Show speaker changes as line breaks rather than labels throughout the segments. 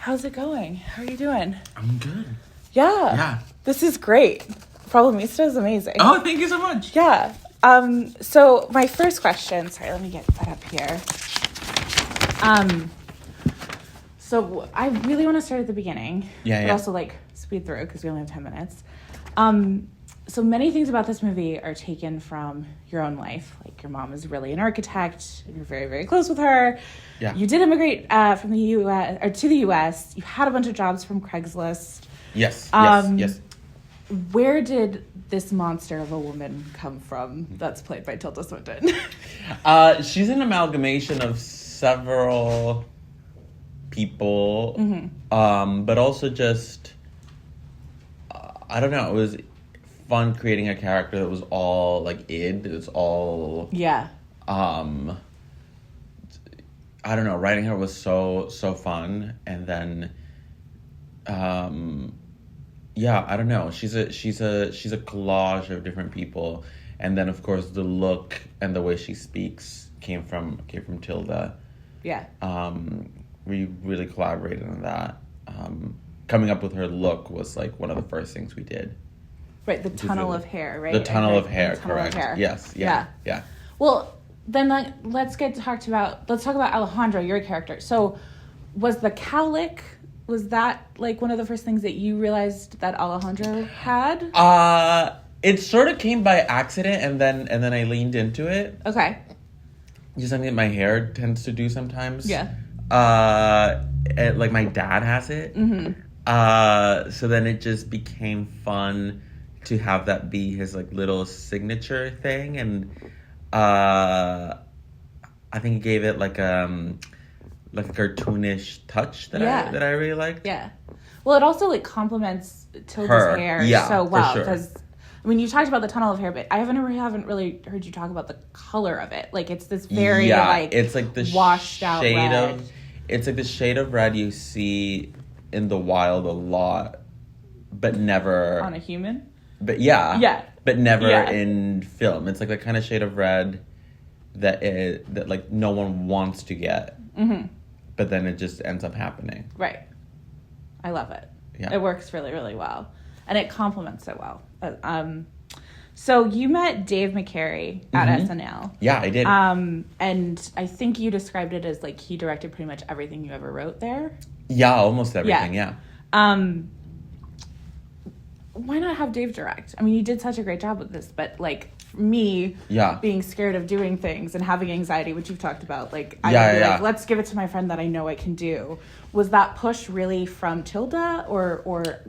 How's it going? How are you doing?
I'm good.
Yeah.
Yeah.
This is great. Problemista is amazing.
Oh, thank you so much.
Yeah. So my first question, sorry, let me get that up here. So I really want to start at the beginning. But also like speed through because we only have 10 minutes. So many things about this movie are taken from your own life. Like your mom is really an architect and you're very, very close with her.
Yeah.
You did immigrate from the U.S. or to the U.S. You had a bunch of jobs from Craigslist.
Yes. Yes.
Where did this monster of a woman come from that's played by Tilda Swinton?
She's an amalgamation of several people, but also just, I don't know, it was fun creating a character that was all, like, id. It was all...
Yeah.
I don't know, writing her was so fun, and then... yeah, I don't know. She's a collage of different people, and then of course the look and the way she speaks came from Tilda.
Yeah.
We really collaborated on that. Coming up with her look was like one of the first things we did.
Right, the tunnel of hair, right?
The tunnel of hair,
tunnel
correct?
Of hair.
Yes. Yeah.
Well, then let's talk about Alejandro, your character. So, was the cowlick? Was that like one of the first things that you realized that Alejandro had?
It sort of came by accident, and then I leaned into it.
Okay.
Just something that my hair tends to do sometimes.
Yeah.
Like my dad has it. So then it just became fun to have that be his like little signature thing, and I think it gave it like a cartoonish touch that I really liked.
Yeah. Well, it also like complements Tilda's hair so well because I mean you talked about the tunnel of hair, but I haven't really heard you talk about the color of it. Like it's this very
it's like the
washed out red.
It's like the shade of red you see in the wild a lot, but never
on a human.
But but never in film. It's like the kind of shade of red that like no one wants to get. But then it just ends up happening.
Right. I love it.
Yeah.
It works really, really well. And it complements it well. So you met Dave McCary at SNL.
Yeah, I did.
And I think you described it as like he directed pretty much everything you ever wrote there.
Yeah, almost everything, yeah.
Why not have Dave direct? I mean, you did such a great job with this, but like me being scared of doing things and having anxiety, which you've talked about, like I would be like, let's give it to my friend that I know I can do. Was that push really from Tilda or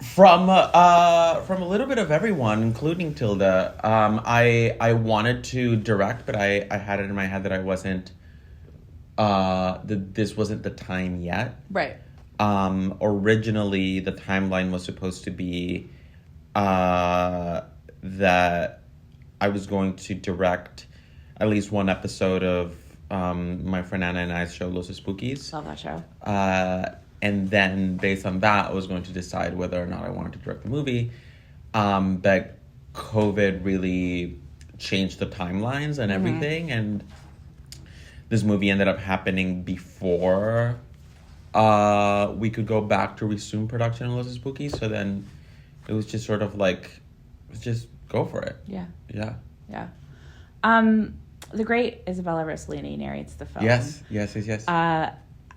from a little bit of everyone, including Tilda? I wanted to direct, but I had it in my head that I wasn't that this wasn't the time yet.
Right.
Originally the timeline was supposed to be that I was going to direct at least one episode of my friend Anna and I's show, Los Spookies.
Love that show.
And then based on that, I was going to decide whether or not I wanted to direct the movie. But COVID really changed the timelines and everything. And this movie ended up happening before we could go back to resume production on Los Spookies. So then it was just sort of like, let's just go for it.
Yeah.
Yeah.
The great Isabella Rossellini narrates the film.
Yes.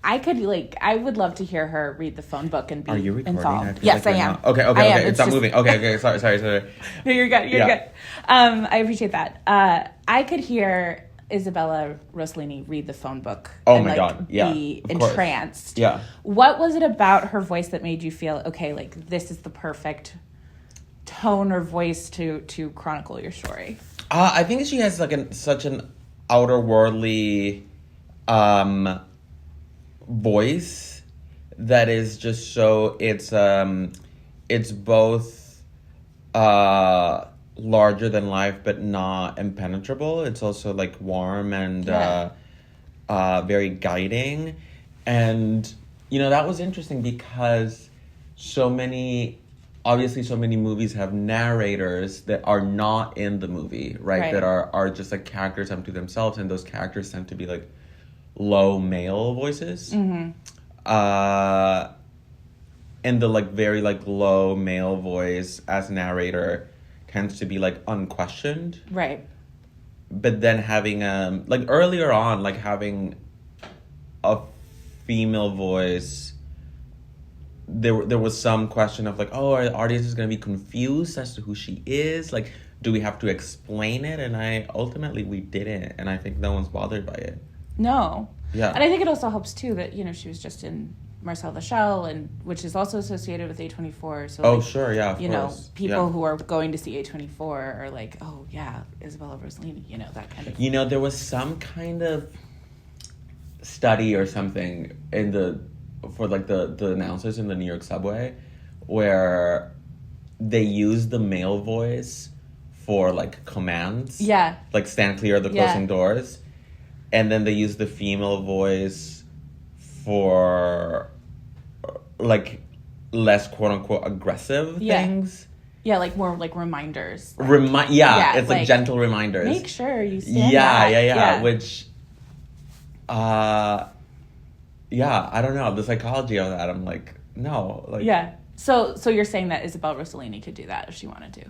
I would love to hear her read the phone book and be
involved. Are you recording?
Yes, I am.
Okay.
I am.
It's not moving. Okay. Sorry.
No, you're good. You're good. I appreciate that. I could hear Isabella Rossellini read the phone book.
Oh my God. Yeah.
Be entranced.
Yeah.
What was it about her voice that made you feel, okay, like this is the perfect tone or voice to chronicle your story?
I think she has like such an outer-worldly voice that is just so it's both larger than life but not impenetrable. It's also like warm and very guiding, and that was interesting because so many movies have narrators that are not in the movie, right? That are just like characters unto themselves, and those characters tend to be like low male voices. and the like very like low male voice as narrator tends to be like unquestioned.
Right.
But then having like earlier on, like having a female voice, there was some question of like, oh, are the audience going to be confused as to who she is? Like, do we have to explain it? And we didn't, and I think no one's bothered by it.
No.
Yeah.
And I think it also helps too that, you know, she was just in Marcel the Shell, and which is also associated with A24. So like,
sure, yeah, of
you
course.
know, people who are going to see A24 are like, oh yeah, Isabella Rossellini, you know, that kind of.
You know, there was some kind of study or something for like the announcers in the New York subway, where they used the male voice for like commands.
Yeah.
Like stand clear of the closing doors, and then they used the female voice for like less quote unquote aggressive things.
Yeah, like more like reminders.
Like, it's like gentle reminders.
Make sure you stand
Yeah. Which, I don't know, the psychology of that. I'm like, no, like.
Yeah. So you're saying that Isabella Rossellini could do that if she wanted to?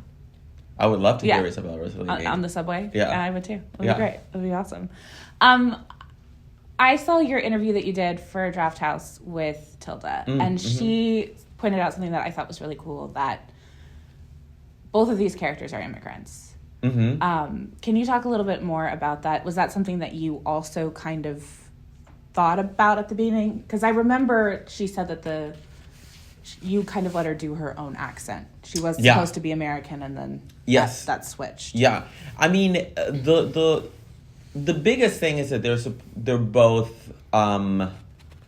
I would love to hear Isabella Rossellini
on the subway.
Yeah,
I would too. It would be great. It would be awesome. I saw your interview that you did for Draft House with Tilda, and she pointed out something that I thought was really cool, that both of these characters are immigrants. Mm-hmm. Can you talk a little bit more about that? Was that something that you also kind of thought about at the beginning? Because I remember she said that you kind of let her do her own accent. She was supposed to be American, and then that switched.
Yeah. I mean, the biggest thing is that they're both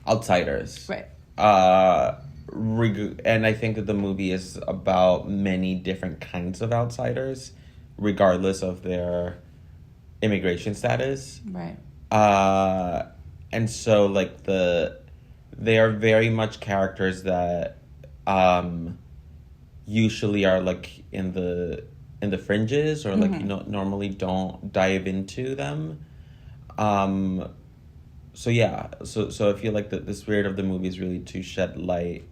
outsiders.
Right.
And I think that the movie is about many different kinds of outsiders, regardless of their immigration status.
Right.
And so like they are very much characters that usually are like in the fringes, or like, you know, normally don't dive into them. So I feel like the spirit of the movie is really to shed light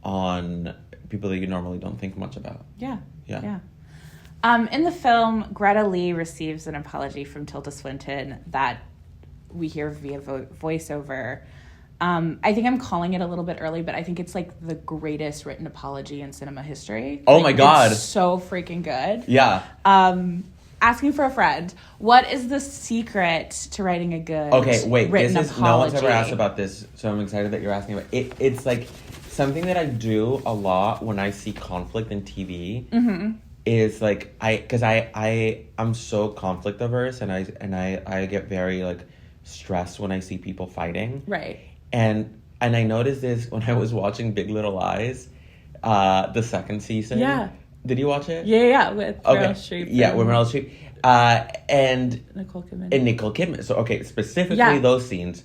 on people that you normally don't think much about.
Yeah. In the film, Greta Lee receives an apology from Tilda Swinton that we hear via voiceover. I think I'm calling it a little bit early, but I think it's like the greatest written apology in cinema history.
Oh my God.
It's so freaking good.
Yeah.
Asking for a friend. What is the secret to writing a good written apology?
No one's ever asked about this, so I'm excited that you're asking about it. It's like something that I do a lot when I see conflict in TV. Mm-hmm. Is like I'm so conflict averse, and I get very like stressed when I see people fighting.
Right.
And I noticed this when I was watching Big Little Lies, the second season. Yeah. Did you watch it?
Yeah, with Meryl Streep.
Yeah, with Meryl Streep. And
Nicole Kidman.
And Nicole Kidman. So, specifically those scenes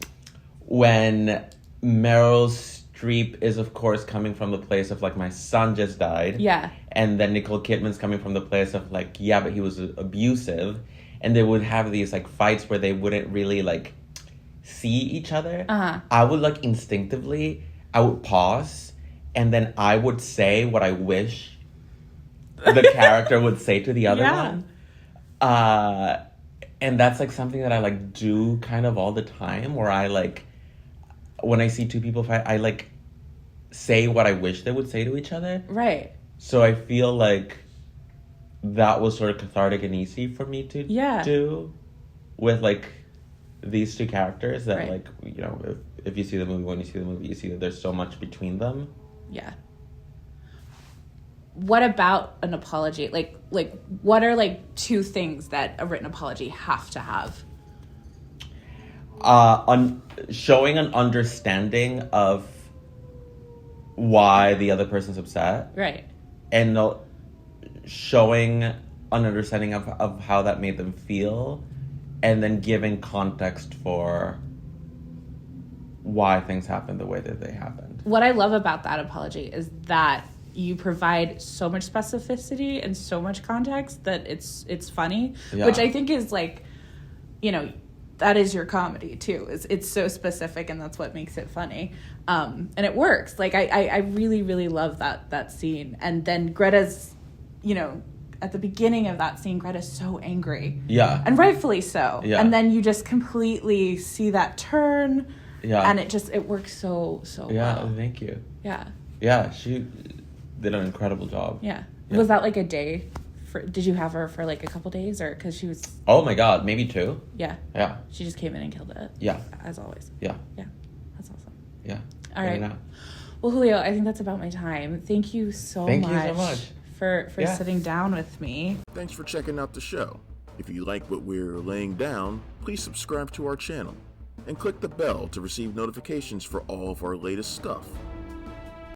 when Meryl Streep is, of course, coming from the place of, like, my son just died.
Yeah.
And then Nicole Kidman's coming from the place of, like, yeah, but he was abusive. And they would have these, like, fights where they wouldn't really, like, see each other. Uh-huh. I would, like, instinctively, I would pause, and then I would say what I wish the character would say to the other one. And that's, like, something that I, like, do kind of all the time, where I, like, when I see two people fight, I, like, say what I wish they would say to each other.
Right.
So I feel like that was sort of cathartic and easy for me to do with, like, these two characters that, like, you know, if you see the movie, when you see the movie, you see that there's so much between them. Yeah.
What about an apology? Like, what are, like, two things that a written apology have to have?
Showing an understanding of why the other person's upset.
Right.
And showing an understanding of how that made them feel, and then giving context for why things happened the way that they happened.
What I love about that apology is that you provide so much specificity and so much context that it's funny, which I think is, like, you know, that is your comedy too. It's so specific, and that's what makes it funny. And it works. Like I really, really love that scene. And then Greta's, you know, at the beginning of that scene, Greta's so angry.
Yeah.
And rightfully so. Yeah. And then you just completely see that turn.
Yeah.
And it works so well.
Yeah, thank you.
Yeah.
Yeah, she did an incredible job.
Yeah. Was that like a day? Did you have her for like a couple days, or because she was?
Oh my God, maybe 2.
Yeah.
Yeah.
She just came in and killed it.
Yeah.
As always.
Yeah.
Yeah. That's awesome.
Yeah.
All right. Well, Julio, I think that's about my time. Thank you so much for sitting down with me.
Thanks for checking out the show. If you like what we're laying down, please subscribe to our channel and click the bell to receive notifications for all of our latest stuff.